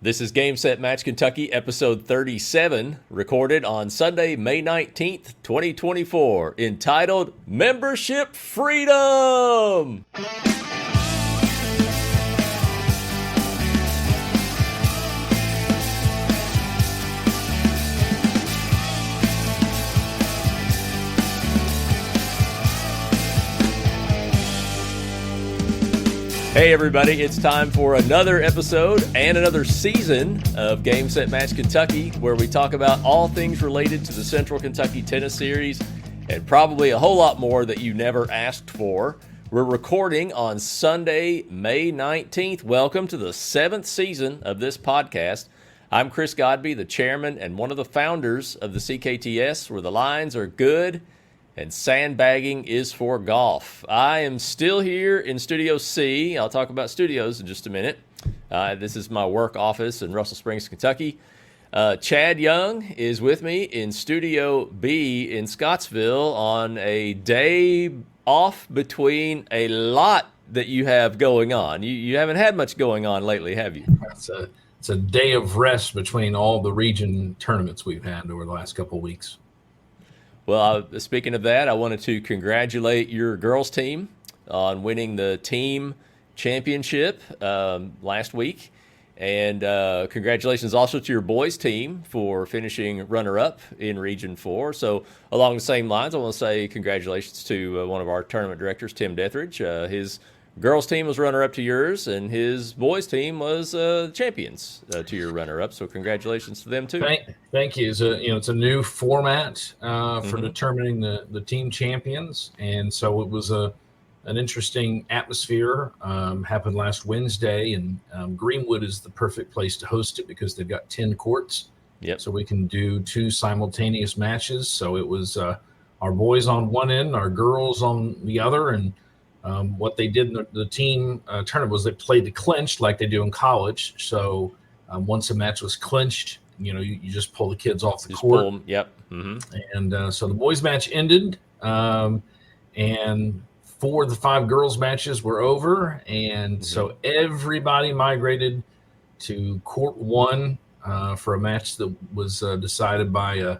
This is Game Set Match Kentucky, episode 37, recorded on Sunday, May 19th, 2024, entitled Membership Freedom! Hey everybody, it's time for another episode and another season of Game Set Match Kentucky, where we talk about all things related to the Central Kentucky Tennis Series and probably a whole lot more that you never asked for. We're recording on Sunday, May 19th. Welcome to the 7th season of this podcast. I'm Chris Godby, the chairman and one of the founders of the CKTS, where the lines are good and sandbagging is for golf. I am still here in Studio C. I'll talk about studios in just a minute. This is my work office in Russell Springs, Kentucky. Chad Young is with me in Studio B in Scottsville on a day off between a lot that you have going on. You haven't had much going on lately, have you? It's a day of rest between all the region tournaments we've had over the last couple of weeks. Well, speaking of that, I wanted to congratulate your girls team on winning the team championship last week. And congratulations also to your boys team for finishing runner-up in Region 4. So along the same lines, I want to say congratulations to one of our tournament directors, Tim Deathridge. His girls team was runner-up to yours, and his boys team was champions to your runner-up. So congratulations to them too. Thank you. It's a new format for determining the team champions, and so it was an interesting atmosphere. Happened last Wednesday, and Greenwood is the perfect place to host it because they've got 10 courts. Yep. So we can do 2 simultaneous matches. So it was our boys on one end, our girls on the other, and what they did in the team tournament was they played the clinch like they do in college. So once a match was clinched, you just pull the kids off the court. Pull them. Yep. Mm-hmm. And so the boys match ended, and 4 of the 5 girls matches were over. And so everybody migrated to court 1 for a match that was decided by a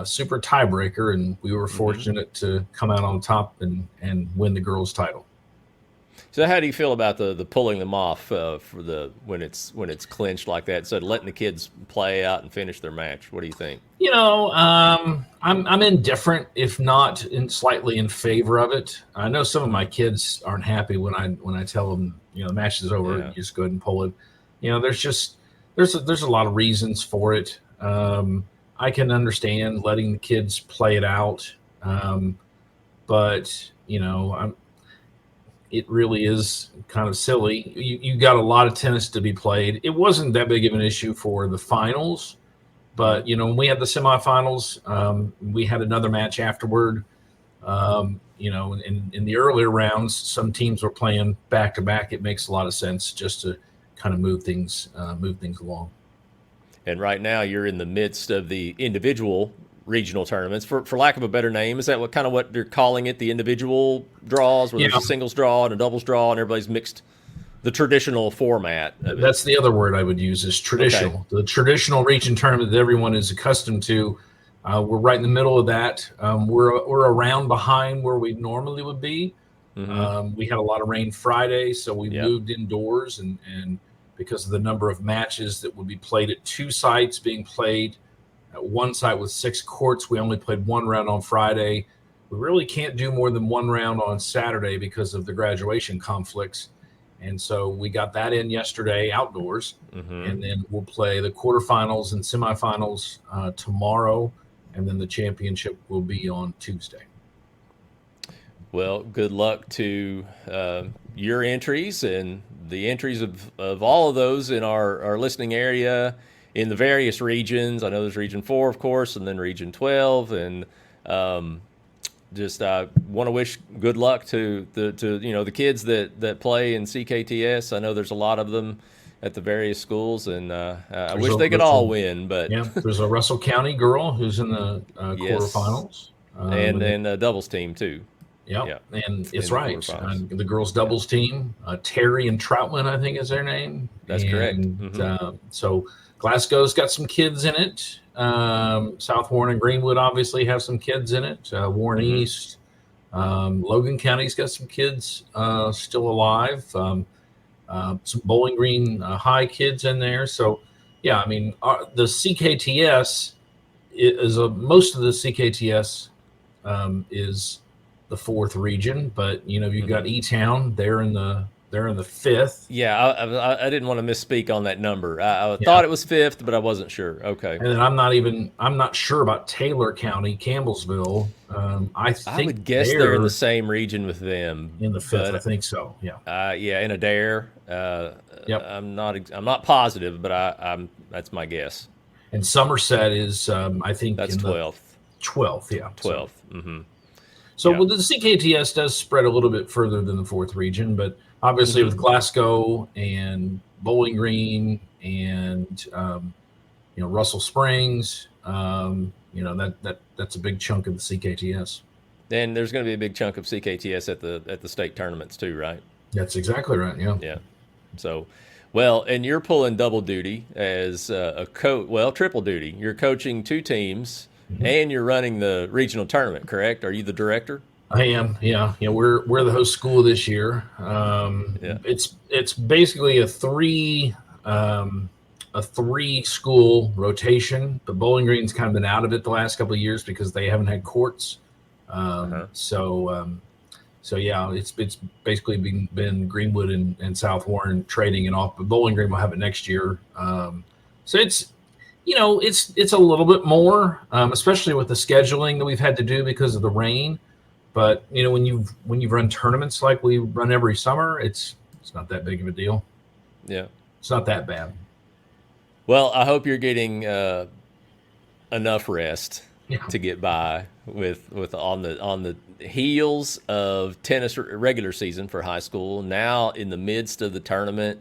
super tiebreaker, and we were fortunate to come out on top and win the girls' title. So how do you feel about the pulling them off for when it's clinched like that, so letting the kids play out and finish their match? What do you think? I'm indifferent, if not slightly in favor of it. I know some of my kids aren't happy when I tell them the match is over, you just go ahead and pull it. There's a lot of reasons for it. I can understand letting the kids play it out, but it really is kind of silly. You got a lot of tennis to be played. It wasn't that big of an issue for the finals, but when we had the semifinals, we had another match afterward. In the earlier rounds, some teams were playing back to back. It makes a lot of sense just to kind of move things along. And right now you're in the midst of the individual regional tournaments, for lack of a better name. Is that what they're calling it, the individual draws, where there's a singles draw and a doubles draw and everybody's mixed, the traditional format of it? That's the other word I would use, is traditional. Okay. The traditional region tournament that everyone is accustomed to. We're right in the middle of that. We're around behind where we normally would be. Mm-hmm. We had a lot of rain Friday, so we moved indoors, and because of the number of matches that would be played at 2 sites being played at 1 site with 6 courts, we only played 1 round on Friday. We really can't do more than 1 round on Saturday because of the graduation conflicts. And so we got that in yesterday outdoors, and then we'll play the quarterfinals and semifinals tomorrow, and then the championship will be on Tuesday. Well, good luck to your entries and the entries of all of those in our listening area in the various regions. I know there's Region 4, of course, and then Region 12. And just want to wish good luck to the kids that play in CKTS. I know there's a lot of them at the various schools, and I wish they could all win. But there's a Russell County girl who's in the quarterfinals. And then a doubles team, too. Yep. Yeah, And it's in the right. quarterfinals. The girls doubles team, Terry and Troutman, I think is their name. That's correct. And so Glasgow's got some kids in it. South Warren and Greenwood obviously have some kids in it. Warren East, Logan County's got some kids still alive. Some Bowling Green High kids in there. So, yeah, I mean, the CKTS is most of the CKTS is the fourth region, but you've got E-Town. They're in the fifth. Yeah, I didn't want to misspeak on that number. I Yeah. thought it was fifth, but I wasn't sure. Okay. And then I'm not sure about Taylor County, Campbellsville. I think would guess they're in the same region with them. in the fifth. I think so. Yeah. Yeah, in Adair. Yep. I'm not positive, but that's my guess. And Somerset is I think that's in 12th. 12th, yeah. 12th. So well, the CKTS does spread a little bit further than the fourth region, but obviously with Glasgow and Bowling Green and Russell Springs, that's a big chunk of the CKTS. And there's going to be a big chunk of CKTS at the state tournaments too, right? That's exactly right. Yeah. Yeah. So, well, and you're pulling double duty as a coach. Well, triple duty. You're coaching two teams, and you're running the regional tournament. Correct? Are you the director? I am. Yeah. We're the host school this year. It's basically a three school rotation. But Bowling Green's kind of been out of it the last couple of years because they haven't had courts. So yeah, it's basically been Greenwood and South Warren trading it off, but Bowling Green will have it next year. So it's a little bit more, especially with the scheduling that we've had to do because of the rain. But when you've run tournaments like we run every summer, it's not that big of a deal. Yeah, it's not that bad. Well, I hope you're getting enough rest to get by with on the heels of tennis regular season for high school. Now in the midst of the tournament,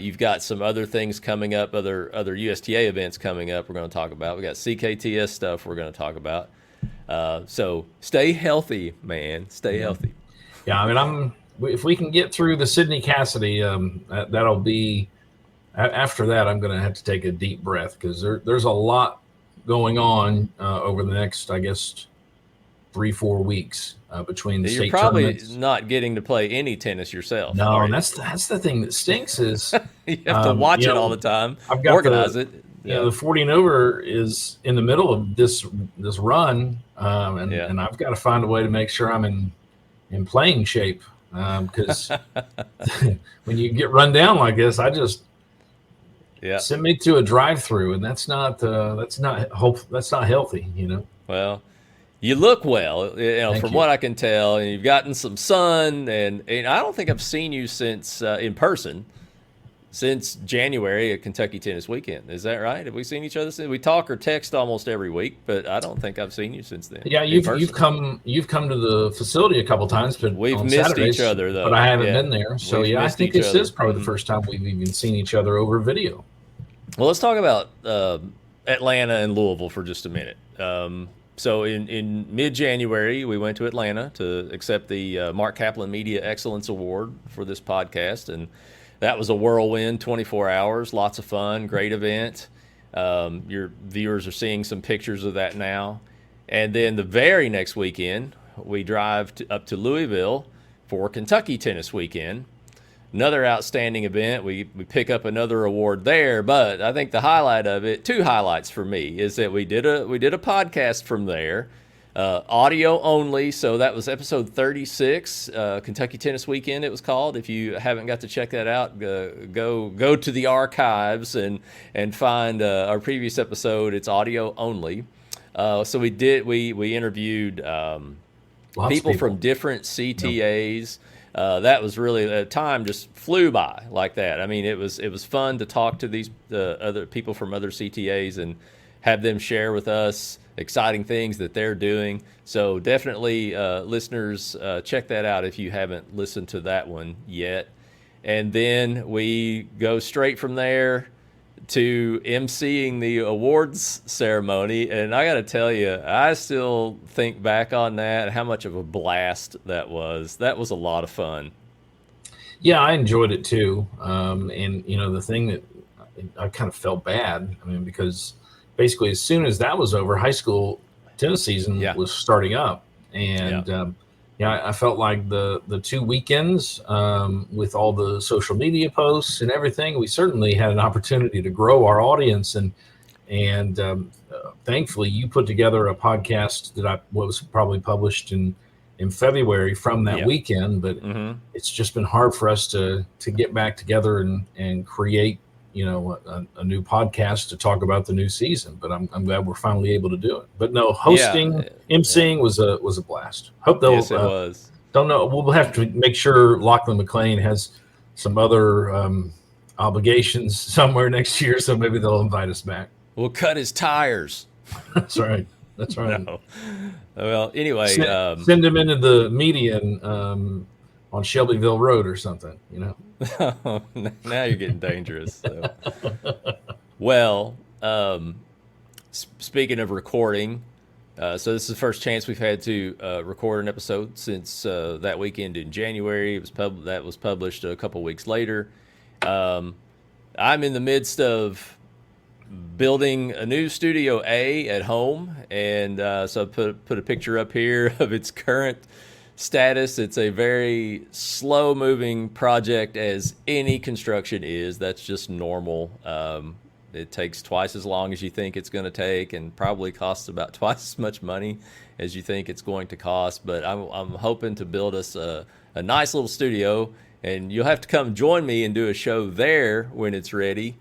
you've got some other things coming up, other USTA events coming up. We're going to talk about. We got CKTS stuff we're going to talk about. So stay healthy, man. Stay healthy. Yeah, I mean, if we can get through the Sydney Cassidy, that'll be. After that, I'm going to have to take a deep breath because there's a lot going on over the next, I guess, 3-4 weeks between the state tournaments. You're probably not getting to play any tennis yourself. No, and that's the thing that stinks is you have to watch it all the time. I've got organize it. The 40 and over is in the middle of this run, and I've got to find a way to make sure I'm in playing shape because when you get run down like this, I just send me to a drive-through, and that's not healthy, Well, you look well, from what I can tell, and you've gotten some sun, and I don't think I've seen you since in person since January at Kentucky Tennis Weekend. Is that right? Have we seen each other since? We talk or text almost every week, but I don't think I've seen you since then. Yeah, you've come to the facility a couple times, but we've missed Saturdays, each other though. But I haven't been there, so I think this is probably the first time we've even seen each other over video. Well, let's talk about Atlanta and Louisville for just a minute. So in mid-January, we went to Atlanta to accept the Mark Kaplan Media Excellence Award for this podcast, and that was a whirlwind, 24 hours, lots of fun, great event. Your viewers are seeing some pictures of that now. And then the very next weekend, we drive up to Louisville for Kentucky Tennis Weekend. Another outstanding event. We pick up another award there, but I think the highlight of it, two highlights for me, is that we did a podcast from there, audio only. So that was episode 36, Kentucky Tennis Weekend. It was called. If you haven't got to check that out, go to the archives and find our previous episode. It's audio only. So we interviewed people from different CTAs. That was really time just flew by like that. I mean, it was fun to talk to these other people from other CTAs and have them share with us exciting things that they're doing. So definitely, listeners, check that out if you haven't listened to that one yet. And then we go straight from there to emceeing the awards ceremony. And I got to tell you, I still think back on that, how much of a blast that was. That was a lot of fun. Yeah, I enjoyed it too. And, the thing that I kind of felt bad, because basically as soon as that was over, high school tennis season was starting up. And, I felt like the 2 weekends with all the social media posts and everything, we certainly had an opportunity to grow our audience. And thankfully, you put together a podcast that was probably published in February from that weekend. But it's just been hard for us to get back together and create, a new podcast to talk about the new season. But I'm glad we're finally able to do it. But no, hosting, emceeing was a blast. Hope they'll. Yes, it was. Don't know. We'll have to make sure Lachlan McLean has some other obligations somewhere next year, so maybe they'll invite us back. We'll cut his tires. That's right. That's right. No. Well, anyway, send him into the median on Shelbyville Road or something. Now you're getting dangerous. So. Well, speaking of recording, so this is the first chance we've had to record an episode since that weekend in January. That was published a couple weeks later. I'm in the midst of building a new Studio A at home, and so I put a picture up here of its current status. It's a very slow-moving project, as any construction is. That's just normal. It takes twice as long as you think it's going to take, and probably costs about twice as much money as you think it's going to cost. But I'm hoping to build us a nice little studio, and you'll have to come join me and do a show there when it's ready.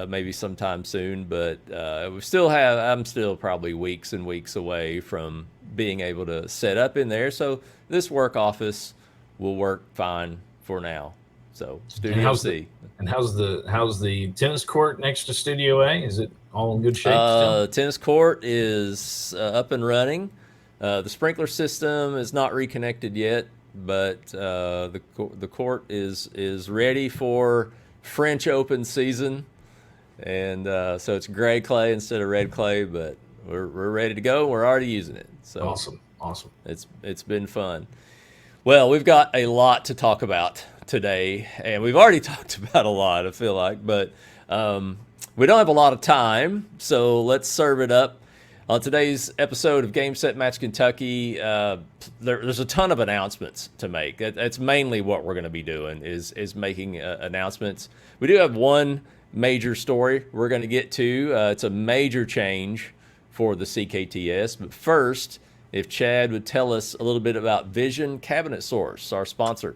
Maybe sometime soon, but I'm still probably weeks and weeks away from being able to set up in there. So this work office will work fine for now. So Studio C. And how's the tennis court next to Studio A? Is it all in good shape still? Tennis court is up and running. The sprinkler system is not reconnected yet, but the court is ready for French Open season. And so it's gray clay instead of red clay, but we're ready to go. We're already using it. So awesome. It's been fun. Well, we've got a lot to talk about today, and we've already talked about a lot, I feel like, but we don't have a lot of time, so let's serve it up. On today's episode of Game Set Match Kentucky, there's a ton of announcements to make. That's mainly what we're going to be doing is making announcements. We do have one major story we're going to get to. It's a major change for the CKTS. But first, if Chad would tell us a little bit about Vision Cabinet Source, our sponsor.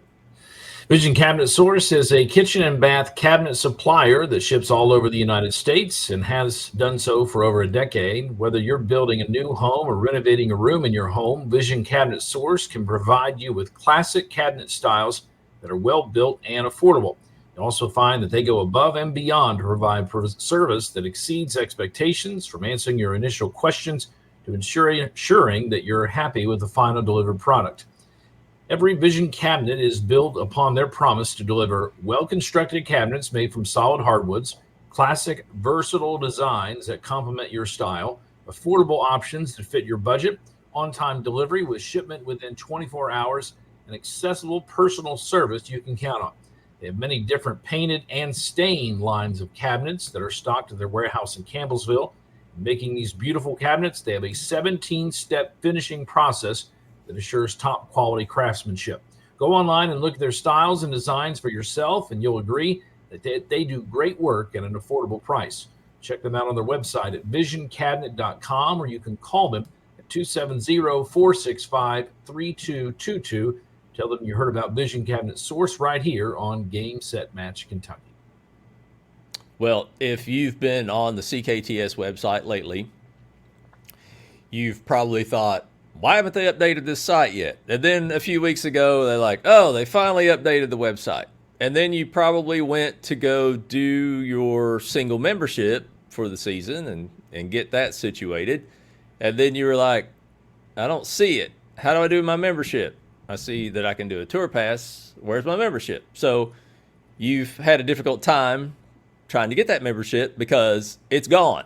Vision Cabinet Source is a kitchen and bath cabinet supplier that ships all over the United States and has done so for over a decade. Whether you're building a new home or renovating a room in your home, Vision Cabinet Source can provide you with classic cabinet styles that are well built and affordable. You'll also find that they go above and beyond to provide service that exceeds expectations, from answering your initial questions to ensuring that you're happy with the final delivered product. Every Vision cabinet is built upon their promise to deliver well-constructed cabinets made from solid hardwoods, classic, versatile designs that complement your style, affordable options that fit your budget, on-time delivery with shipment within 24 hours, and accessible personal service you can count on. They have many different painted and stained lines of cabinets that are stocked at their warehouse in Campbellsville. Making these beautiful cabinets, they have a 17-step finishing process that assures top quality craftsmanship. Go online and look at their styles and designs for yourself, and you'll agree that they do great work at an affordable price. Check them out on their website at visioncabinet.com, or you can call them at 270-465-3222. Tell them you heard about Vision Cabinet Source right here on Game Set Match Kentucky. Well, if you've been on the CKTS website lately, you've probably thought, why haven't they updated this site yet? And then a few weeks ago, they're like, oh, they finally updated the website. And then you probably went to go do your single membership for the season and get that situated. And then you were like, I don't see it. How do I do my membership? I see that I can do a tour pass. Where's my membership? So you've had a difficult time trying to get that membership because it's gone.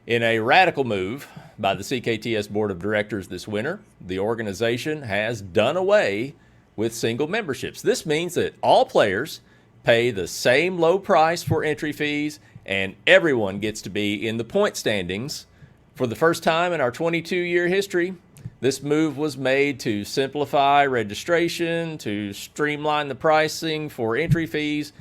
In a radical move by the CKTS Board of Directors this winter, the organization has done away with single memberships. This means that all players pay the same low price for entry fees, and everyone gets to be in the point standings. For the first time in our 22-year history, this move was made to simplify registration, to streamline the pricing for entry fees,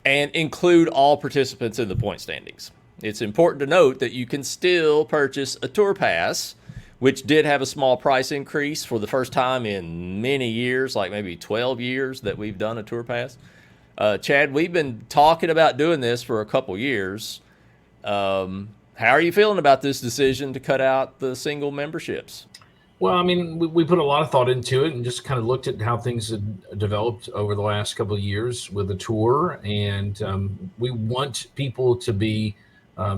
and include all participants in the point standings. It's important to note that you can still purchase a tour pass, which did have a small price increase for the first time in many years, like maybe 12 years that we've done a tour pass. Chad, we've been talking about doing this for a couple years. How are you feeling about this decision to cut out the single memberships? Well, I mean, we put a lot of thought into it and just kind of looked at how things had developed over the last couple of years with the tour. And we want people to be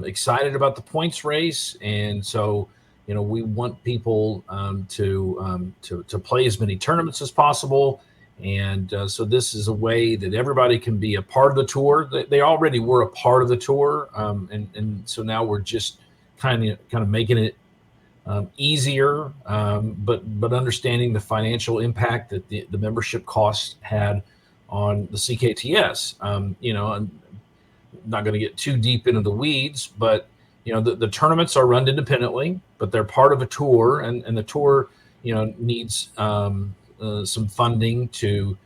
excited about the points race. And so, we want people to play as many tournaments as possible. And so this is a way that everybody can be a part of the tour. They already were a part of the tour. And so now we're just kind of making it easier, but understanding the financial impact that the membership costs had on the CKTS. I'm not going to get too deep into the weeds, but the tournaments are run independently, but they're part of a tour, and the tour needs some funding to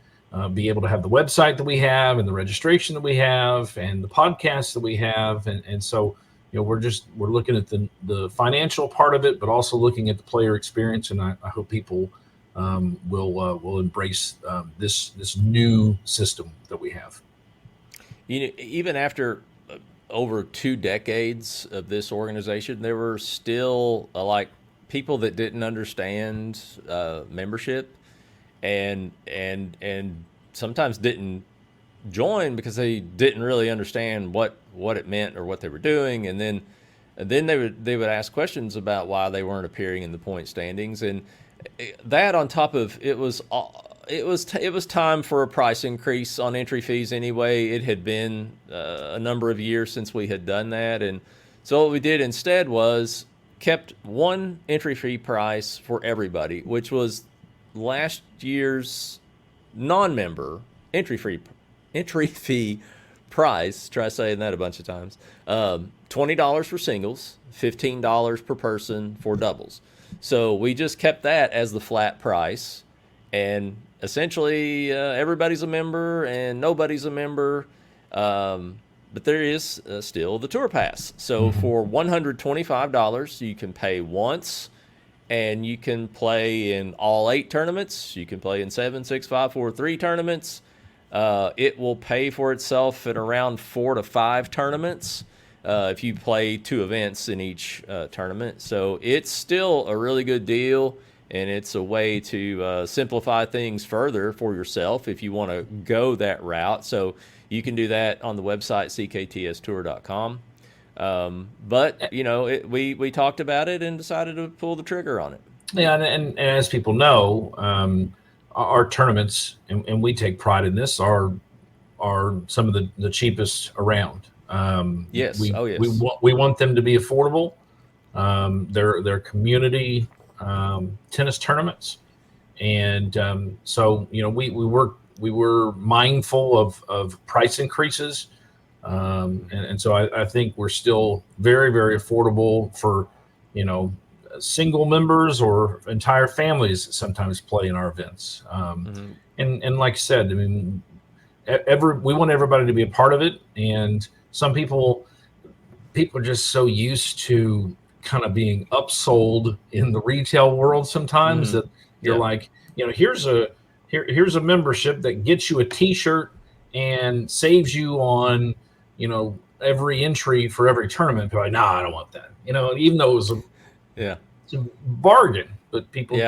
be able to have the website that we have, and the registration that we have, and the podcasts that we have, and so. We're looking at the financial part of it, but also looking at the player experience, and I hope people will embrace this new system that we have. Even after over 2 decades of this organization, there were still people that didn't understand membership, and sometimes didn't join because they didn't really understand what it meant or what they were doing, and then they would ask questions about why they weren't appearing in the point standings, and that on top of it was time for a price increase on entry fees anyway. It had been a number of years since we had done that, and so what we did instead was kept one entry fee price for everybody, which was last year's non-member entry fee price. Try saying that a bunch of times. $20 for singles, $15 per person for doubles. So we just kept that as the flat price, and essentially everybody's a member and nobody's a member, but there is still the tour pass. So for $125, you can pay once, and you can play in all 8 tournaments. You can play in 7, 6, 5, 4, 3 tournaments. It will pay for itself at around 4 to 5 tournaments if you play 2 events in each tournament. So it's still a really good deal, and it's a way to simplify things further for yourself if you want to go that route. So you can do that on the website, cktstour.com. But, we talked about it and decided to pull the trigger on it. Yeah, and as people know, our tournaments, and we take pride in this, are some of the cheapest around. Yes. We want them to be affordable. They're community tennis tournaments, and so we were mindful of price increases, and so I think we're still very, very affordable for single members or entire families that sometimes play in our events. And like I said, I mean, we want everybody to be a part of it. And some people are just so used to kind of being upsold in the retail world sometimes that you're like, here's a membership that gets you a t-shirt and saves you on, every entry for every tournament. People are like, nah, I don't want that. Even though it was it's a bargain, but people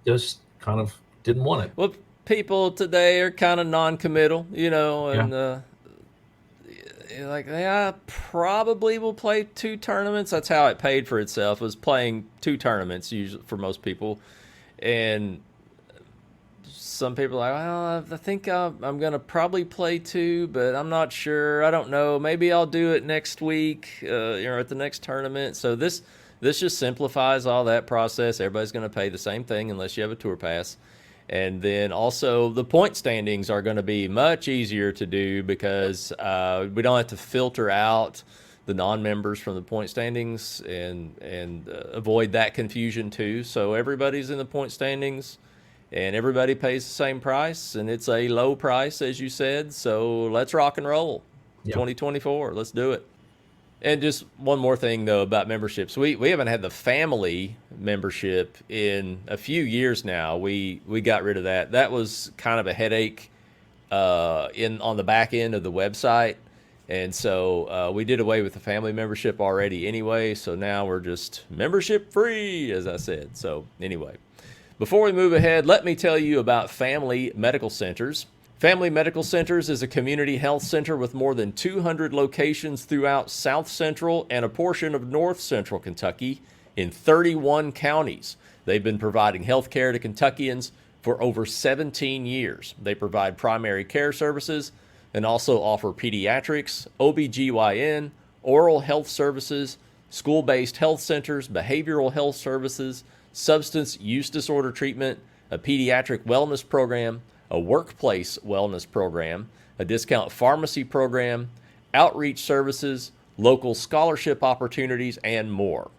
just kind of didn't want it. Well, people today are kind of non-committal, and I probably will play 2 tournaments. That's how it paid for itself, was playing 2 tournaments usually for most people. And some people are like, well, I think I'm going to probably play 2, but I'm not sure. I don't know. Maybe I'll do it next week, at the next tournament. So this just simplifies all that process. Everybody's going to pay the same thing unless you have a tour pass. And then also the point standings are going to be much easier to do because we don't have to filter out the non-members from the point standings and avoid that confusion too. So everybody's in the point standings and everybody pays the same price, and it's a low price, as you said. So let's rock and roll. Yep. 2024. Let's do it. And just one more thing, though, about memberships. We haven't had the family membership in a few years now. We got rid of that. That was kind of a headache on the back end of the website. And so we did away with the family membership already anyway. So now we're just membership free, as I said. So anyway, before we move ahead, let me tell you about Family Medical Centers. Family Medical Centers is a community health center with more than 200 locations throughout South Central and a portion of North Central Kentucky in 31 counties. They've been providing health care to Kentuckians for over 17 years. They provide primary care services and also offer pediatrics, OBGYN, oral health services, school-based health centers, behavioral health services, substance use disorder treatment, a pediatric wellness program, a workplace wellness program, a discount pharmacy program, outreach services, local scholarship opportunities, and more.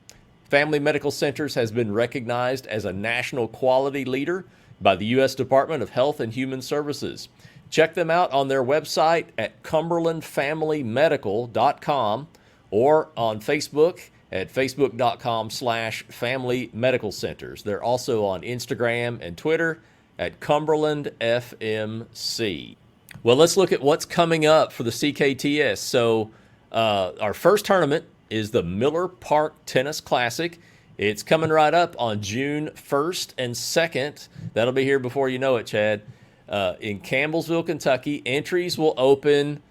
Family Medical Centers has been recognized as a national quality leader by the U.S. Department of Health and Human Services. Check them out on their website at cumberlandfamilymedical.com or on Facebook at facebook.com/Family Medical Centers. They're also on Instagram and Twitter at Cumberland FMC. Well, let's look at what's coming up for the CKTS. So our first tournament is the Miller Park Tennis Classic. It's coming right up on June 1st and 2nd. That'll be here before you know it, Chad. In Campbellsville, Kentucky. Entries will open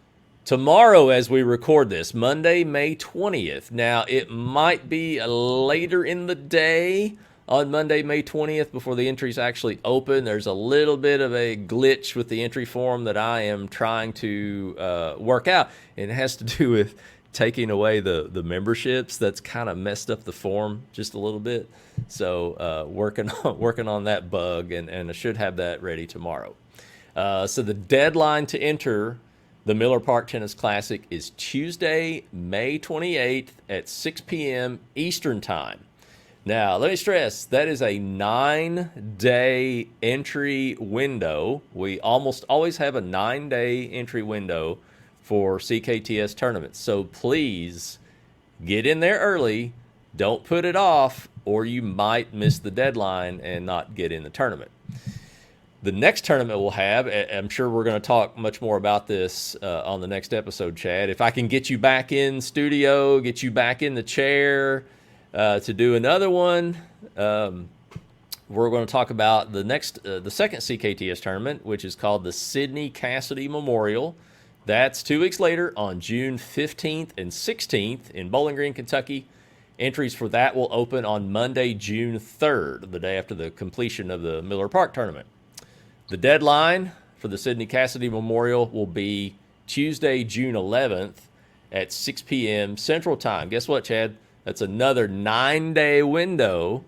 tomorrow as we record this, Monday, May 20th. Now, it might be later in the day on Monday, May 20th before the entries actually open. There's a little bit of a glitch with the entry form that I am trying to work out. And it has to do with taking away the memberships. That's kind of messed up the form just a little bit. So working on that bug, and I should have that ready tomorrow. So the deadline to enter the Miller Park Tennis Classic is Tuesday, May 28th at 6 p.m. Eastern Time. Now, let me stress, that is a 9-day entry window. We almost always have a 9-day entry window for CKTS tournaments. So please get in there early. Don't put it off, or you might miss the deadline and not get in the tournament. The next tournament we'll have, I'm sure we're going to talk much more about this on the next episode, Chad. If I can get you back in studio, get you back in the chair to do another one, we're going to talk about the second CKTS tournament, which is called the Sidney Cassidy Memorial. That's 2 weeks later on June 15th and 16th in Bowling Green, Kentucky. Entries for that will open on Monday, June 3rd, the day after the completion of the Miller Park tournament. The deadline for the Sidney Cassidy Memorial will be Tuesday, June 11th at 6 p.m. Central Time. Guess what, Chad? That's another 9-day window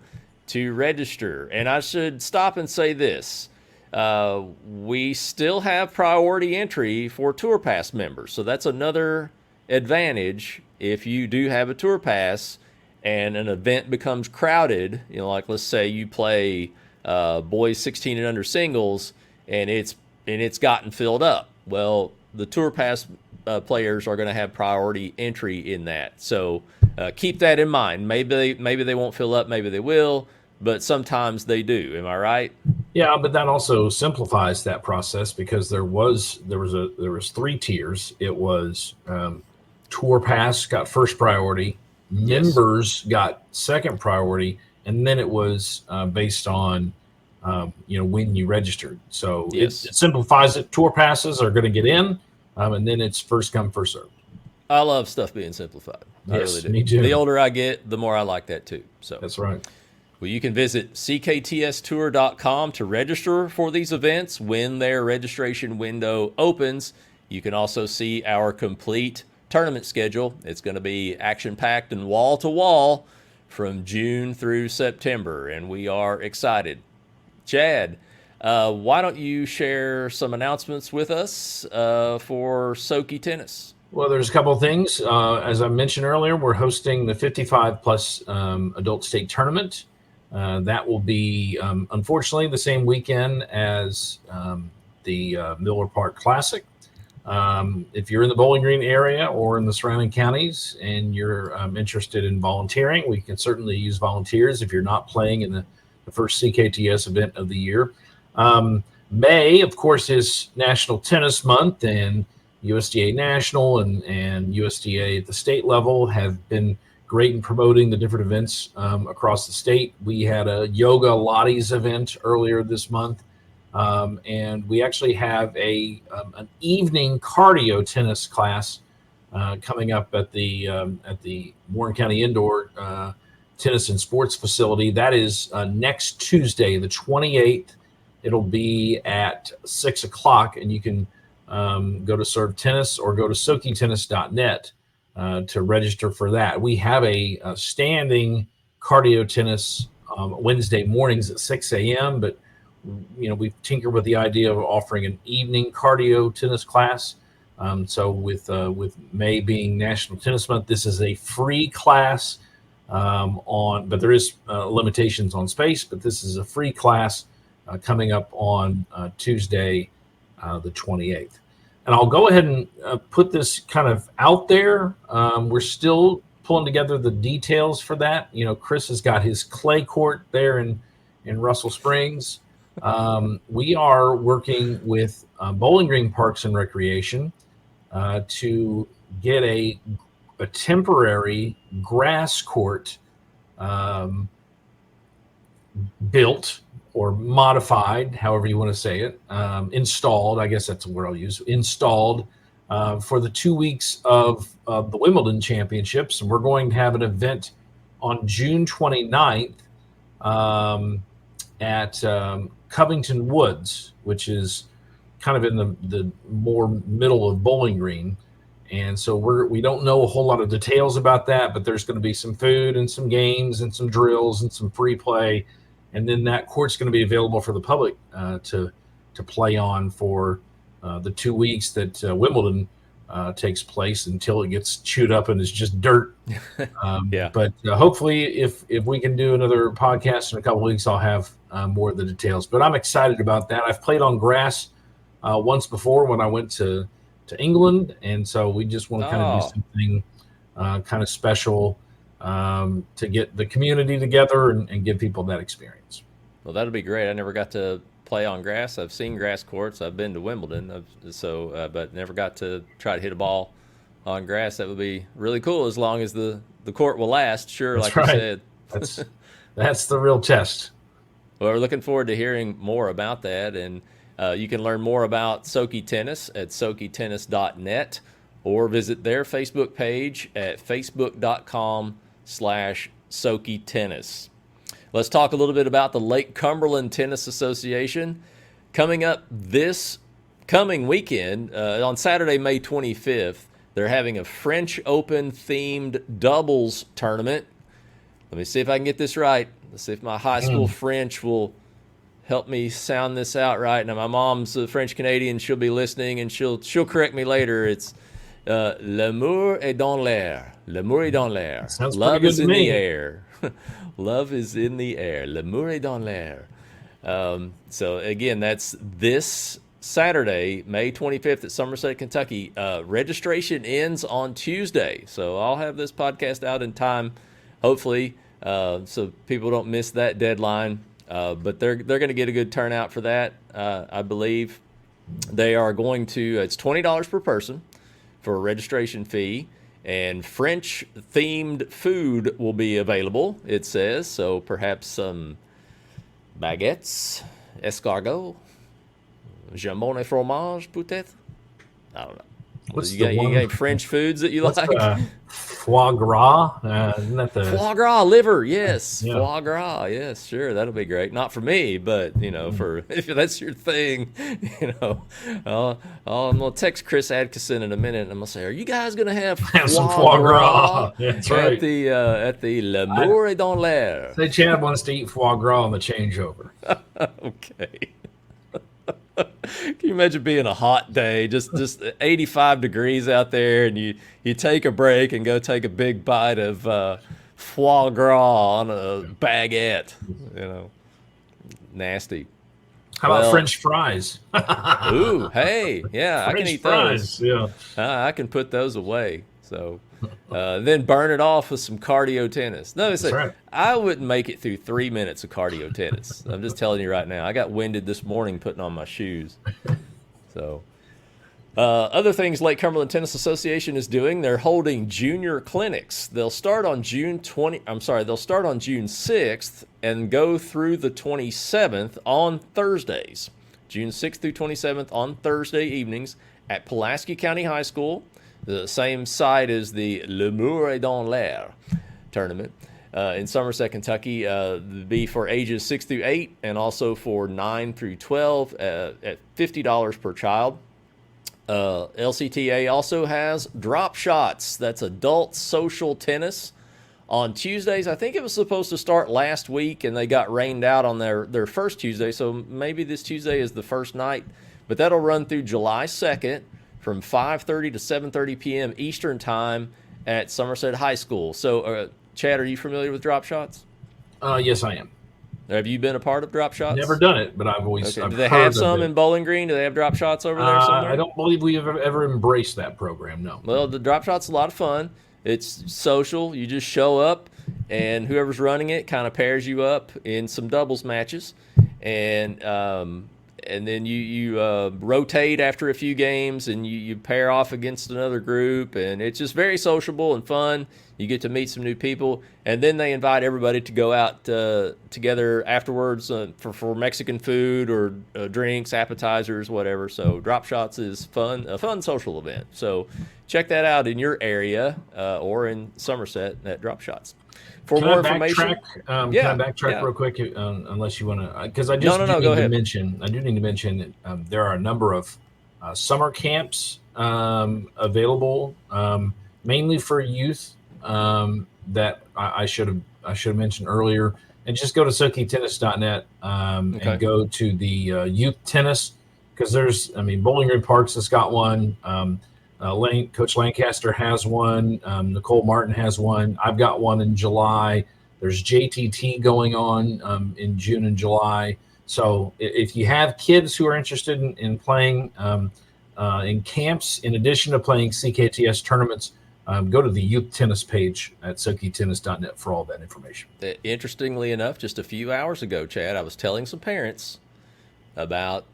to register. And I should stop and say this. We still have priority entry for Tour Pass members. So that's another advantage if you do have a Tour Pass and an event becomes crowded. You know, like let's say you play boys 16 and under singles, and it's gotten filled up. Well, the Tour Pass players are going to have priority entry in that. So keep that in mind. Maybe they won't fill up, maybe they will, but sometimes they do. Am I right? Yeah, but that also simplifies that process because there was 3 tiers. It was Tour Pass got first priority, members got second priority, and then it was based on when you registered. So it simplifies it. Tour passes are going to get in, and then it's first come, first served. I love stuff being simplified. I really do. Me too. The older I get, the more I like that too. So that's right. Well, you can visit cktstour.com to register for these events when their registration window opens. You can also see our complete tournament schedule. It's going to be action-packed and wall-to-wall from June through September, and we are excited. Chad, why don't you share some announcements with us for SoKy Tennis? Well, there's a couple of things. As I mentioned earlier, we're hosting the 55-plus adult state tournament. That will be, unfortunately, the same weekend as the Miller Park Classic. If you're in the Bowling Green area or in the surrounding counties and you're interested in volunteering, we can certainly use volunteers if you're not playing in the first CKTS event of the year. May, of course, is National Tennis Month, and USDA National and USDA at the state level have been great in promoting the different events across the state. We had a yoga Lattes event earlier this month, and we actually have an evening cardio tennis class coming up at the Warren County Indoor Tennis and Sports Facility. That is next Tuesday, the 28th. It'll be at 6 o'clock, and you can go to Serve Tennis or go to sokytennis.net to register for that. We have a standing cardio tennis Wednesday mornings at 6 a.m., but we've tinkered with the idea of offering an evening cardio tennis class. So with May being National Tennis Month, this is a free class but there is limitations on space, but this is a free class coming up on Tuesday, the 28th. And I'll go ahead and put this kind of out there. We're still pulling together the details for that. Chris has got his clay court there in Russell Springs. We are working with Bowling Green Parks and Recreation to get a temporary grass court built or modified, however you want to say it, installed, I guess that's the word I'll use, installed for the 2 weeks of the Wimbledon Championships. And we're going to have an event on June 29th at Covington Woods, which is kind of in the more middle of Bowling Green. And so we don't know a whole lot of details about that, but there's going to be some food and some games and some drills and some free play. And then that court's going to be available for the public to play on for the 2 weeks that Wimbledon takes place until it gets chewed up and is just dirt. Yeah. But hopefully, if we can do another podcast in a couple of weeks, I'll have more of the details. But I'm excited about that. I've played on grass once before when I went to England, and so we just want to kind of do something kind of special to get the community together and give people that experience. Well, that'll be great. I never got to play on grass. I've seen grass courts. I've been to Wimbledon, but never got to try to hit a ball on grass. That would be really cool as long as the court will last. Sure, That's like right. you said. That's the real test. Well, we're looking forward to hearing more about that, and you can learn more about SoKy Tennis at sokytennis.net or visit their Facebook page at facebook.com/SoKyTennis. Let's talk a little bit about the Lake Cumberland Tennis Association. Coming up this coming weekend, on Saturday, May 25th, they're having a French Open themed doubles tournament. Let me see if I can get this right. Let's see if my high school French will help me sound this out right. Now, my mom's a French Canadian. She'll be listening, and she'll correct me later. It's l'amour est dans l'air. L'amour est dans l'air. Sounds Love pretty good is to in me. the air. Love is in the air. L'amour est dans l'air. So, again, that's this Saturday, May 25th at Somerset, Kentucky. Registration ends on Tuesday. So I'll have this podcast out in time, hopefully, so people don't miss that deadline. But they're going to get a good turnout for that, I believe. They are going to, it's $20 per person for a registration fee. And French-themed food will be available, it says. So perhaps some baguettes, escargot, jambon et fromage, peut-être? I don't know. You got French foods that you like? foie gras. Isn't that the Foie gras liver? Yes, yeah. foie gras. Yes, sure, that'll be great. Not for me, but for if that's your thing, I'm gonna text Chris Adkison in a minute, and I'm gonna say, "Are you guys gonna have Have some foie foie gras gras. That's at right. the L'Amour et dans l'air?" Say Chad wants to eat foie gras on the changeover. Okay. Can you imagine being a hot day, just 85 degrees out there, and you take a break and go take a big bite of foie gras on a baguette? Nasty. How about French fries? Ooh, hey, yeah, I can eat fries, those. Yeah, I can put those away. So then burn it off with some cardio tennis. No, that's right. I wouldn't make it through 3 minutes of cardio tennis. I'm just telling you right now. I got winded this morning putting on my shoes. So other things Lake Cumberland Tennis Association is doing, they're holding junior clinics. They'll start on June 6th and go through the 27th on Thursdays. June 6th through 27th on Thursday evenings at Pulaski County High School, the same site as the L'Amour et dans l'air tournament in Somerset, Kentucky. Be for ages 6 through 8 and also for 9 through 12 at $50 per child. LCTA also has drop shots. That's adult social tennis on Tuesdays. I think it was supposed to start last week, and they got rained out on their first Tuesday, so maybe this Tuesday is the first night. But that'll run through July 2nd from 5:30 to 7:30 p.m. Eastern Time at Somerset High School. So, Chad, are you familiar with drop shots? Yes, I am. Have you been a part of drop shots? Never done it, but I've always. Okay. Do they have some in Bowling Green? Do they have drop shots over there somewhere? I don't believe we have ever embraced that program. No. Well, the drop shot's a lot of fun. It's social. You just show up, and whoever's running it kind of pairs you up in some doubles matches, and then you rotate after a few games, and you pair off against another group, and it's just very sociable and fun. You get to meet some new people, and then they invite everybody to go out together afterwards for Mexican food or drinks, appetizers, whatever. So Drop Shots is a fun social event. So check that out in your area or in Somerset at Drop Shots. For more information, can I backtrack real quick? Unless you want to, because I just do need to mention. I do need to mention that there are a number of summer camps available, mainly for youth. That I should have mentioned earlier, and just go to SoKyTennis.net and go to the youth tennis, because Bowling Green Parks has got one. Coach Lancaster has one. Nicole Martin has one. I've got one in July. There's JTT going on in June and July. So if you have kids who are interested in playing in camps, in addition to playing CKTS tournaments, go to the youth tennis page at SoKyTennis.net for all that information. Interestingly enough, just a few hours ago, Chad, I was telling some parents about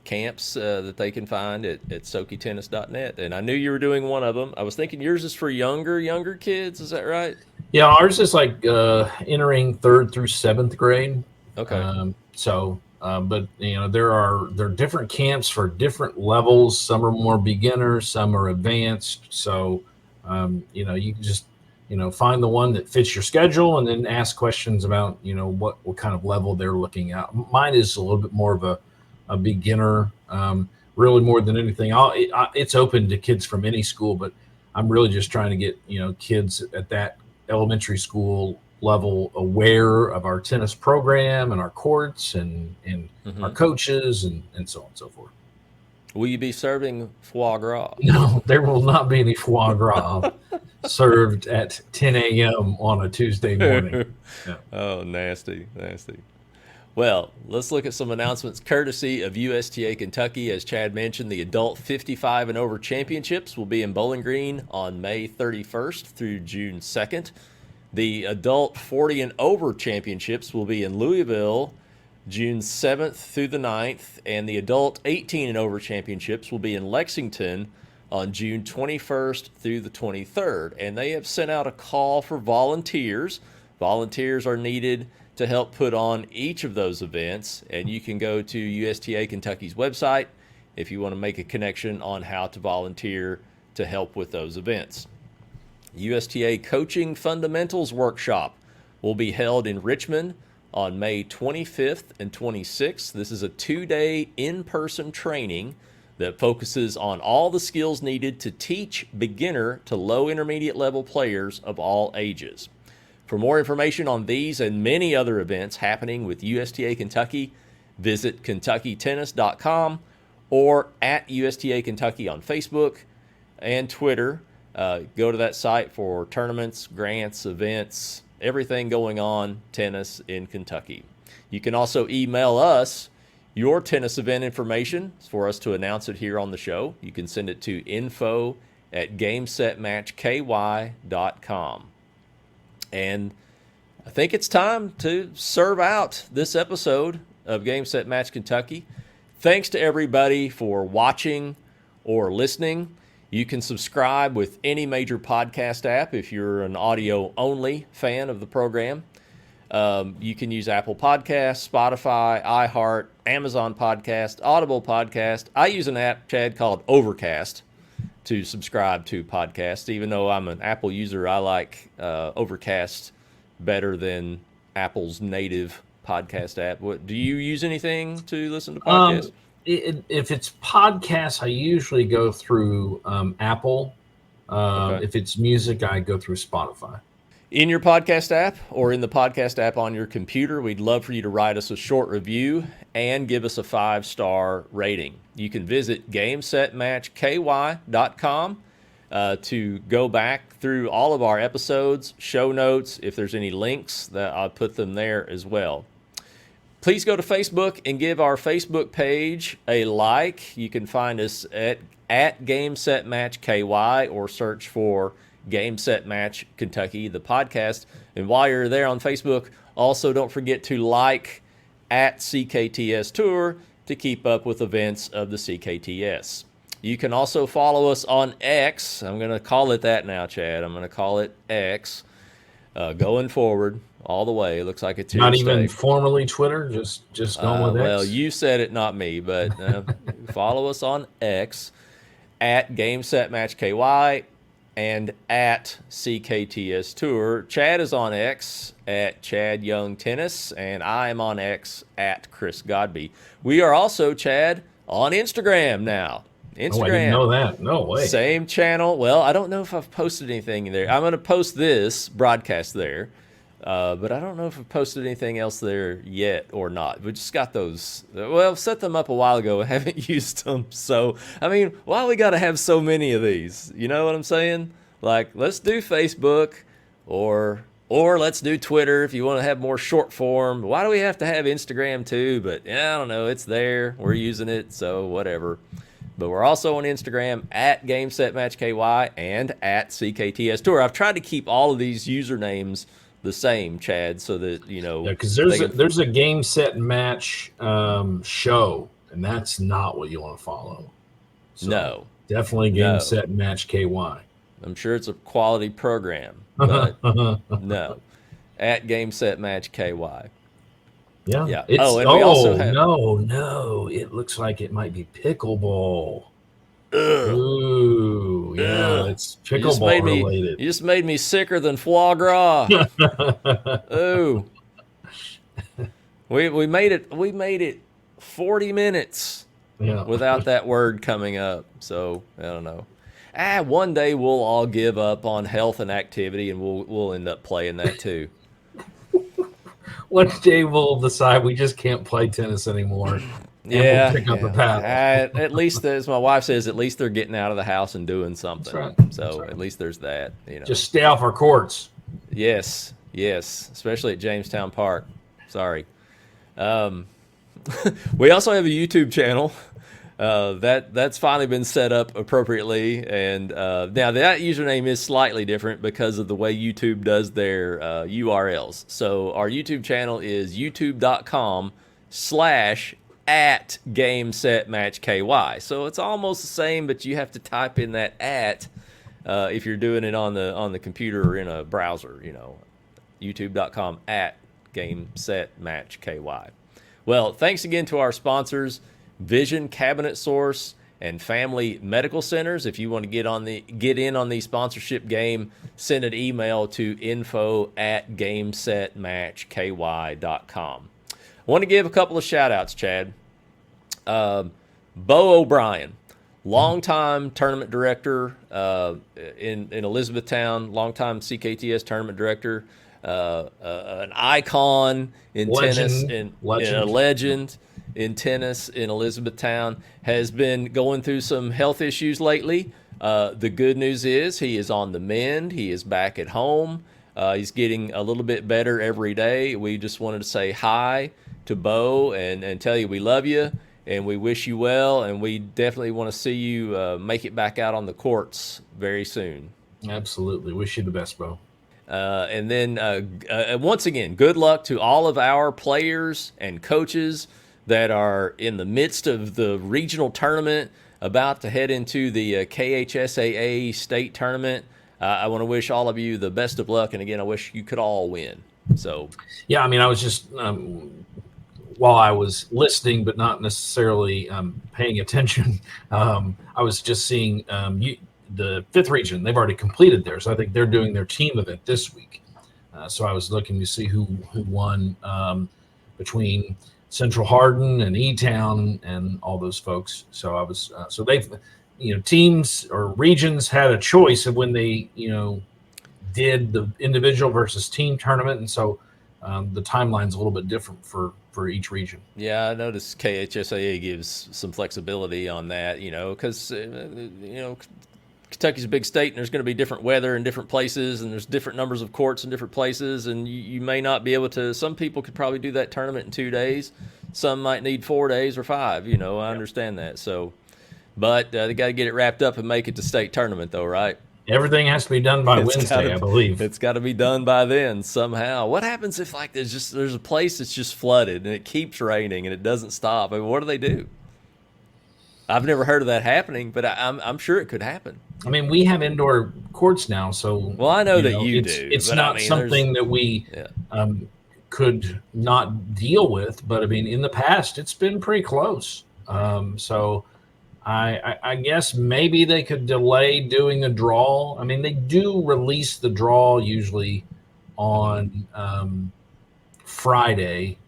camps that they can find at SoKyTennis.net, and I knew you were doing one of them. I was thinking yours is for younger kids. Is that right? Yeah, ours is like entering 3rd through 7th grade. Okay. But there are different camps for different levels. Some are more beginner, some are advanced. So you can just find the one that fits your schedule, and then ask questions about what kind of level they're looking at. Mine is a little bit more of a beginner, really more than anything. It's open to kids from any school, but I'm really just trying to get kids at that elementary school level aware of our tennis program and our courts and our coaches and so on and so forth. Will you be serving foie gras? No, there will not be any foie gras served at 10 a.m. on a Tuesday morning. Yeah. Oh, nasty. Well, let's look at some announcements courtesy of USTA Kentucky. As Chad mentioned, the adult 55 and over championships will be in Bowling Green on May 31st through June 2nd. The adult 40 and over championships will be in Louisville June 7th through the 9th, and the adult 18 and over championships will be in Lexington on June 21st through the 23rd. And they have sent out a call for volunteers. Volunteers are needed to help put on each of those events, and you can go to USTA Kentucky's website if you want to make a connection on how to volunteer to help with those events. USTA Coaching Fundamentals Workshop will be held in Richmond on May 25th and 26th. This is a 2-day in-person training that focuses on all the skills needed to teach beginner to low intermediate level players of all ages. For more information on these and many other events happening with USTA Kentucky, visit KentuckyTennis.com or at USTA Kentucky on Facebook and Twitter. Go to that site for tournaments, grants, events, everything going on tennis in Kentucky. You can also email us your tennis event information for us to announce it here on the show. You can send it to info@gamesetmatchky.com. And I think it's time to serve out this episode of Game Set Match Kentucky. Thanks to everybody for watching or listening. You can subscribe with any major podcast app if you're an audio-only fan of the program. You can use Apple Podcasts, Spotify, iHeart, Amazon Podcast, Audible Podcast. I use an app, Chad, called Overcast to subscribe to podcasts. Even though I'm an Apple user, I like Overcast better than Apple's native podcast app. Do you use anything to listen to podcasts? If it's podcasts, I usually go through Apple. Okay. If it's music, I go through Spotify. In your podcast app or in the podcast app on your computer, we'd love for you to write us a short review and give us a 5-star rating. You can visit GameSetMatchKY.com to go back through all of our episodes, show notes. If there's any links, that I'll put them there as well. Please go to Facebook and give our Facebook page a like. You can find us at GameSetMatchKY or search for Game Set Match Kentucky, the podcast. And while you're there on Facebook, also don't forget to like at CKTS Tour to keep up with events of the CKTS. You can also follow us on X. I'm going to call it that now, Chad. I'm going to call it X going forward. All the way. It looks like it's here not to even stay. Formally Twitter, just going with X. Well, you said it, not me, but follow us on X at GameSetMatchKY and at CKTS Tour. Chad is on X at Chad Young Tennis, and I am on X at Chris Godby. We are also, Chad, on Instagram now. Instagram. Oh, I didn't know that. No way. Same channel. Well, I don't know if I've posted anything there. I'm going to post this broadcast there. But I don't know if I've posted anything else there yet or not. We just got those. Well, set them up a while ago. I haven't used them. So, I mean, why we got to have so many of these? You know what I'm saying? Like, let's do Facebook or let's do Twitter if you want to have more short form. Why do we have to have Instagram too? But yeah, I don't know. It's there. We're using it. So whatever. But we're also on Instagram at GameSetMatchKY and at CKTS Tour. I've tried to keep all of these usernames the same, Chad, so that, you know. Yeah, because there's a Game Set Match show, and that's not what you want to follow. So no. Definitely Game Set Match KY. I'm sure it's a quality program, but no. At Game Set Match KY. Yeah. Yeah. We also have, no. It looks like it might be pickleball. Ooh, yeah, it's pickleball related. You just made me sicker than foie gras. Ooh. We made it 40 minutes without that word coming up. So I don't know. One day we'll all give up on health and activity, and we'll end up playing that too. One day we'll decide we just can't play tennis anymore. Yeah, we'll pick up a paddle. At least, as my wife says, at least they're getting out of the house and doing something. That's right. So at least there's that. You know, just stay off our courts. Yes, especially at Jamestown Park. Sorry. We also have a YouTube channel that's finally been set up appropriately, and now that username is slightly different because of the way YouTube does their URLs. So our YouTube channel is youtube.com/@GameSetMatchKY. So it's almost the same, but you have to type in that at if you're doing it on the computer or in a browser. You know, youtube.com/GameSetMatchKY. Well, thanks again to our sponsors, Vision Cabinet Source and family medical centers. If you want to get in on the sponsorship game, send an email to info@gamesetmatchky.com. I want to give a couple of shout outs, Chad. Bo O'Brien, longtime tournament director in Elizabethtown, longtime CKTS tournament director, an icon in tennis, and a legend in tennis in Elizabethtown, has been going through some health issues lately. The good news is he is on the mend. He is back at home. He's getting a little bit better every day. We just wanted to say hi to Bo and tell you we love you and we wish you well, and we definitely want to see you make it back out on the courts very soon. Absolutely. Wish you the best, Bo. And then once again, good luck to all of our players and coaches that are in the midst of the regional tournament, about to head into the KHSAA state tournament. I want to wish all of you the best of luck, and again, I wish you could all win. So, yeah, I mean, I was just while I was listening, but not necessarily paying attention, I was just seeing the fifth region. They've already completed theirs. I think they're doing their team event this week. So I was looking to see who won between Central Hardin and E-Town and all those folks. So I was so they've, teams or regions had a choice of when they did the individual versus team tournament, and so the timeline's a little bit different for each region. Yeah, I noticed KHSAA gives some flexibility on that, because Kentucky's a big state, and there's going to be different weather in different places, and there's different numbers of courts in different places, and you may not be able to. Some people could probably do that tournament in 2 days. Some might need 4 days or 5. I understand that. So, but they got to get it wrapped up and make it to state tournament, though, right? Everything has to be done by Wednesday, I believe. It's got to be done by then somehow. What happens if there's a place that's just flooded and it keeps raining and it doesn't stop? I mean, what do they do? I've never heard of that happening, but I'm sure it could happen. I mean, we have indoor courts now, so well, I know that you do. It's not something that we could not deal with, but I mean, in the past, it's been pretty close. So I guess maybe they could delay doing a draw. I mean, they do release the draw usually on Friday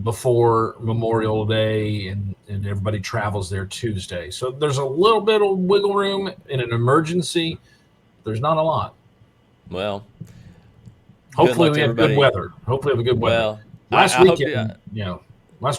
before Memorial Day, and everybody travels there Tuesday. So there's a little bit of wiggle room in an emergency. There's not a lot. Well, hopefully we have good weather. Well, last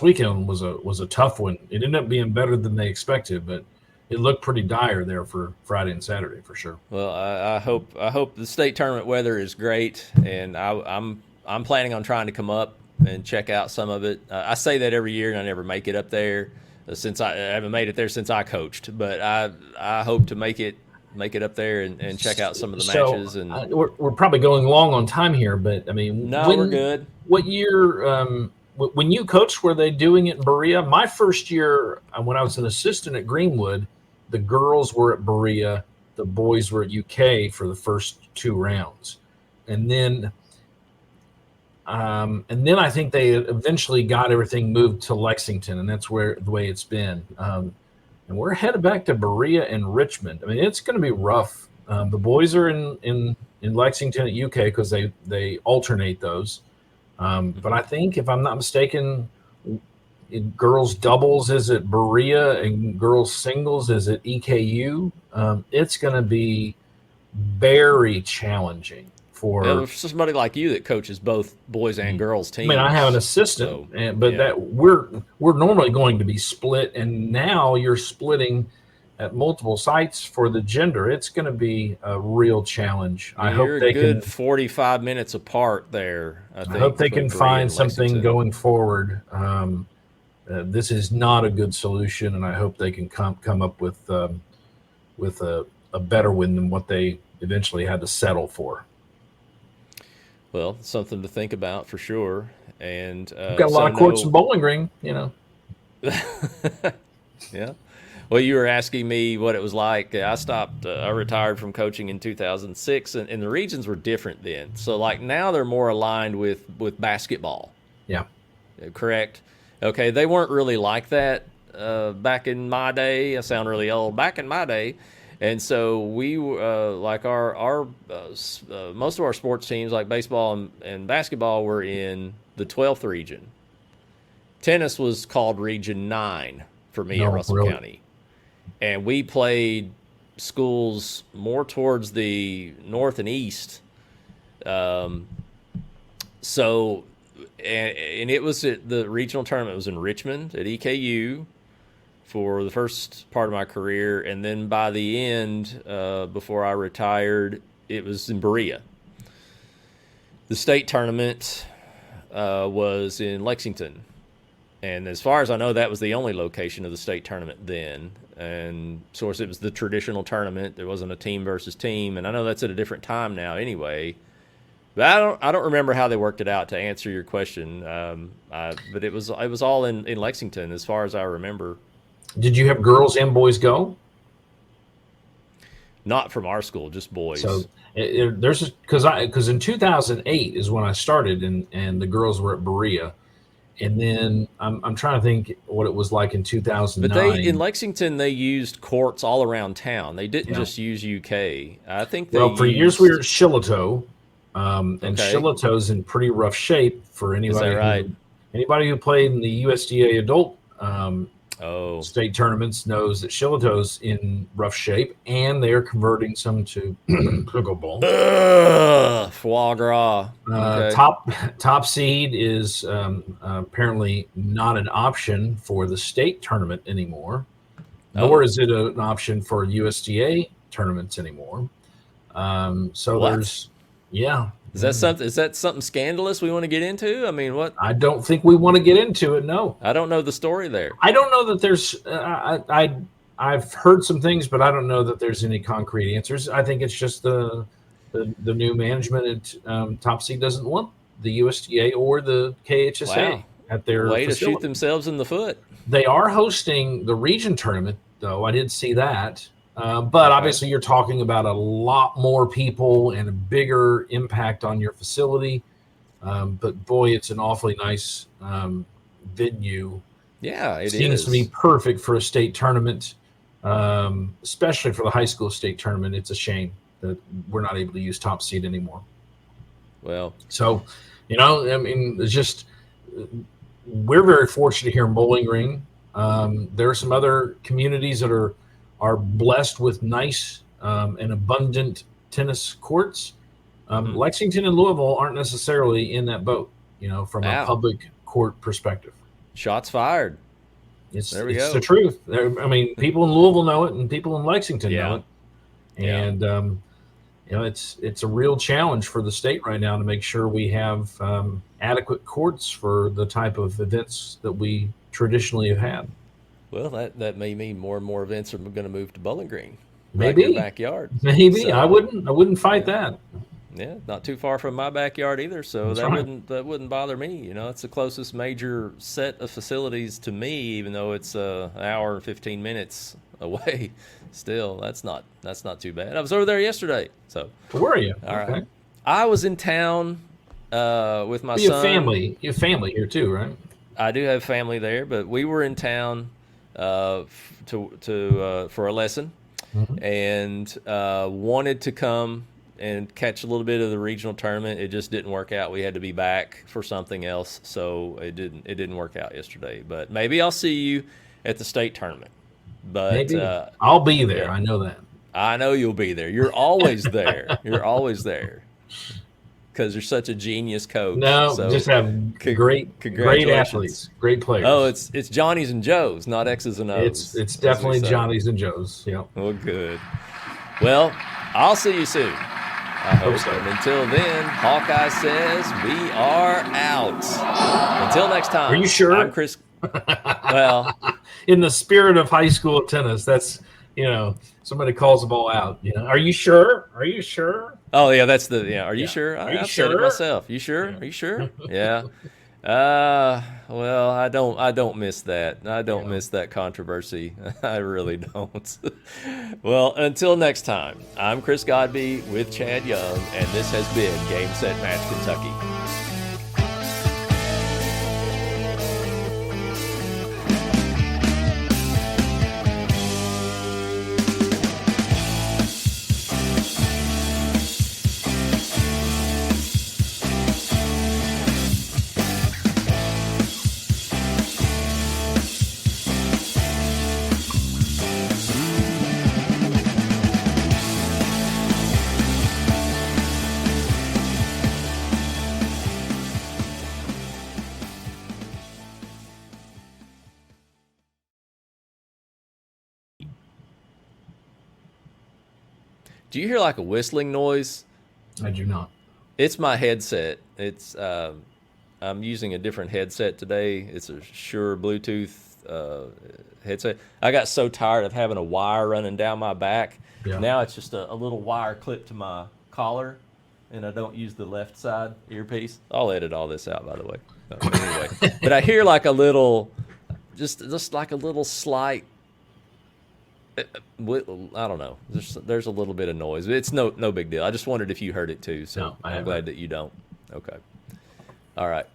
weekend was a tough one. It ended up being better than they expected, but it looked pretty dire there for Friday and Saturday for sure. Well, I hope the state tournament weather is great, and I'm planning on trying to come up and check out some of it. I say that every year, and I never make it up there since I haven't made it there since I coached. But I hope to make it up there and check out some of the matches. And we're probably going long on time here, but I mean, we're good. What year? When you coached, were they doing it in Berea? My first year, when I was an assistant at Greenwood, the girls were at Berea, the boys were at UK for the first 2 rounds, and then I think they eventually got everything moved to Lexington, and that's the way it's been. And we're headed back to Berea and Richmond. I mean, it's going to be rough. The boys are in Lexington at UK because they alternate those. But I think, if I'm not mistaken, girls doubles is at Berea and girls singles is at EKU. It's going to be very challenging for somebody like you that coaches both boys and girls teams. I mean, I have an assistant, that we're normally going to be split, and now you're splitting at multiple sites for the gender. It's going to be a real challenge. I hope they can 45 minutes apart there. I hope they can find something going forward. This is not a good solution, and I hope they can come up with a better win than what they eventually had to settle for. Well, something to think about for sure. And we've got a lot of courts in Bowling Green, Yeah. Well, you were asking me what it was like. I retired from coaching in 2006, and the regions were different then. So, now they're more aligned with basketball. Yeah. Correct? Okay, they weren't really like that back in my day. I sound really old. Back in my day. And so we like our most of our sports teams, like baseball and basketball, were in the 12th region. Tennis was called Region 9 for me in Russell County. And we played schools more towards the north and east. So, and it was at the regional tournament was in Richmond at EKU for the first part of my career. And then by the end, before I retired, it was in Berea. The state tournament was in Lexington. And as far as I know, that was the only location of the state tournament then. And of course, it was the traditional tournament. There wasn't a team versus team. And I know that's at a different time now anyway. But I don't remember how they worked it out, to answer your question. But it was all in Lexington as far as I remember. Did you have girls and boys go? Not from our school, just boys. So there's because in 2008 is when I started, and the girls were at Berea, and then I'm trying to think what it was like in 2009. But in Lexington they used courts all around town. They didn't just use UK. I think for years we were at Shillito, and Shillito's in pretty rough shape for anybody. Is that right? Anybody who played in the USDA adult state tournaments knows that Shillito's in rough shape, and they're converting some to pickleball. Foie gras. Top seed is apparently not an option for the state tournament anymore, nor is it an option for USDA tournaments anymore. So what? Is that something scandalous we want to get into? I mean, what? I don't think we want to get into it. No, I don't know the story there. I don't know that there's. I've heard some things, but I don't know that there's any concrete answers. I think it's just the new management at Top Seed doesn't want the USDA or the KHSA at their way facility. To shoot themselves in the foot. They are hosting the region tournament, though. I did see that. But obviously you're talking about a lot more people and a bigger impact on your facility. But boy, it's an awfully nice venue. Yeah, it seems to be perfect for a state tournament, especially for the high school state tournament. It's a shame that we're not able to use Top Seed anymore. Well, so, I mean, it's just we're very fortunate here in Bowling Green. There are some other communities that are blessed with nice and abundant tennis courts. Lexington and Louisville aren't necessarily in that boat, from a public court perspective. Shots fired. It's the truth. I mean, people in Louisville know it, and people in Lexington know it. And it's a real challenge for the state right now to make sure we have adequate courts for the type of events that we traditionally have had. Well, that may mean more and more events are going to move to Bowling Green. Maybe your backyard. Maybe so, I wouldn't fight that. Yeah, not too far from my backyard either, so that wouldn't bother me. It's the closest major set of facilities to me, even though it's an hour and 15 minutes away. Still, that's not too bad. I was over there yesterday. So where were you? All right. I was in town with my son. You have family here too, right? I do have family there, but we were in town for a lesson, and wanted to come and catch a little bit of the regional tournament. It just didn't work out. We had to be back for something else, so it didn't work out yesterday. But maybe I'll see you at the state tournament. But maybe. I'll be there. Yeah. I know that. I know you'll be there. You're always there. You're always there. Because you're such a genius coach. No, so just have great athletes, great players. Oh, it's Johnny's and Joe's, not X's and O's. It's definitely Johnny's and Joe's. Yeah. Well, good. Well, I'll see you soon. I hope so. And until then, Hawkeye says we are out. Until next time. Are you sure? I'm Chris. Well, in the spirit of high school tennis, that's somebody calls the ball out. Are you sure? Are you sure? Oh yeah, that's Are you sure? I've said it myself. You sure? Are you sure? Yeah. Well, I don't miss that. I don't miss that controversy. I really don't. Well, until next time, I'm Chris Godby with Chad Young, and this has been Game Set Match Kentucky. Do you hear like a whistling noise? I do not. It's my headset. It's I'm using a different headset today. It's a Shure Bluetooth headset. I got so tired of having a wire running down my back. Yeah. Now it's just a little wire clipped to my collar, and I don't use the left side earpiece. I'll edit all this out, by the way. Anyway, but I hear like a little, just like a little slight. I don't know. There's a little bit of noise. It's no big deal. I just wondered if you heard it too. So No, I'm glad that you don't. Okay. All right.